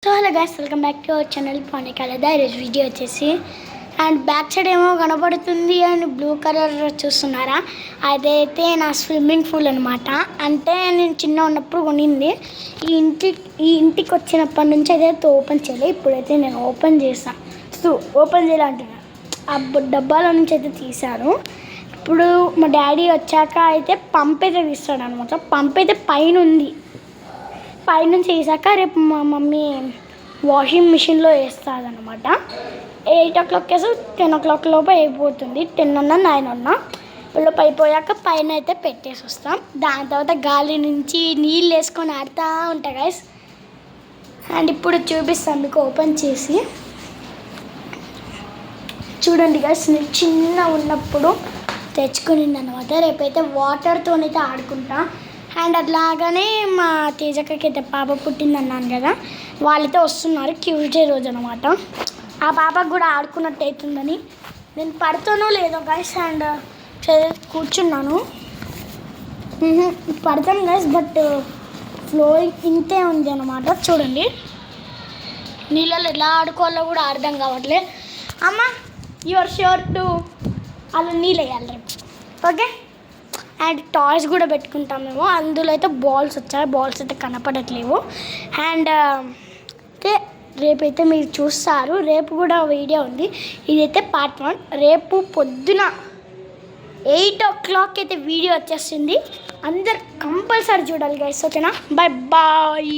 So hello guys, welcome back to our channel పానికాలదా. ఈరోజు video వచ్చేసి అండ్ బ్యాక్ సైడ్ ఏమో కనబడుతుంది అండ్ బ్లూ కలర్ చూస్తున్నారా, అదైతే నా స్విమ్మింగ్ పూల్ అనమాట. అంటే నేను చిన్న ఉన్నప్పుడు కొనింది. ఈ ఇంటికి వచ్చినప్పటి నుంచి అదైతే ఓపెన్ చేయలేదు. ఇప్పుడైతే నేను ఓపెన్ చేస్తాను. సో ఓపెన్ చేయాలంటున్నాను, ఆ డబ్బాలో నుంచి అయితే తీశాను. ఇప్పుడు మా డాడీ వచ్చాక అయితే పంప్ అయితే తీస్తాడు అనమాట. పంప్ అయితే పైన ఉంది. పైనుంచి వేసాక రేపు మా మమ్మీ వాషింగ్ మిషన్లో వేస్తుంది అనమాట. 8 o'clock వేసి 10 o'clock లోపు అయిపోతుంది. 10 అన్నా 9 అన్నా లోపు అయిపోయాక పైన అయితే పెట్టేసి వస్తాం. దాని తర్వాత గాలి నుంచి నీళ్ళు వేసుకొని ఆడుతూ ఉంటాయి గైస్. అండ్ ఇప్పుడు చూపిస్తాను మీకు ఓపెన్ చేసి. చూడండి గైస్, నేను చిన్న ఉన్నప్పుడు తెచ్చుకునింది అనమాట. రేపైతే వాటర్తోనైతే ఆడుకుంటా. అండ్ అట్లాగానే మా తేజక్కకి అయితే పాప పుట్టిందన్నాను కదా, వాళ్ళైతే వస్తున్నారు. ట్యూస్డే రోజు అనమాట. ఆ పాపకు కూడా ఆడుకున్నట్టు అవుతుందని నేను పడతానో లేదో గైస్. అండ్ కూర్చున్నాను. పడతాను గైస్, బట్ ఫ్లోయింగ్ ఇంతే ఉంది అనమాట. చూడండి, నీళ్ళలో ఎలా ఆడుకోవాలో కూడా అర్థం కావట్లే. అమ్మ యువర్ షూర్ టు అలా నీళ్ళు వేయాలి రేపు, ఓకే. అండ్ టాయ్స్ కూడా పెట్టుకుంటాం మేము. అందులో అయితే బాల్స్ వచ్చాయి. బాల్స్ అయితే కనపడట్లేవు. అండ్ అయితే రేపైతే మీరు చూస్తారు. రేపు కూడా వీడియో ఉంది. ఇదైతే పార్ట్ 1. రేపు పొద్దున 8 o'clock అయితే వీడియో వచ్చేస్తుంది. అందరు కంపల్సరీ చూడాలి గైస్, ఓకేనా. Bye bye.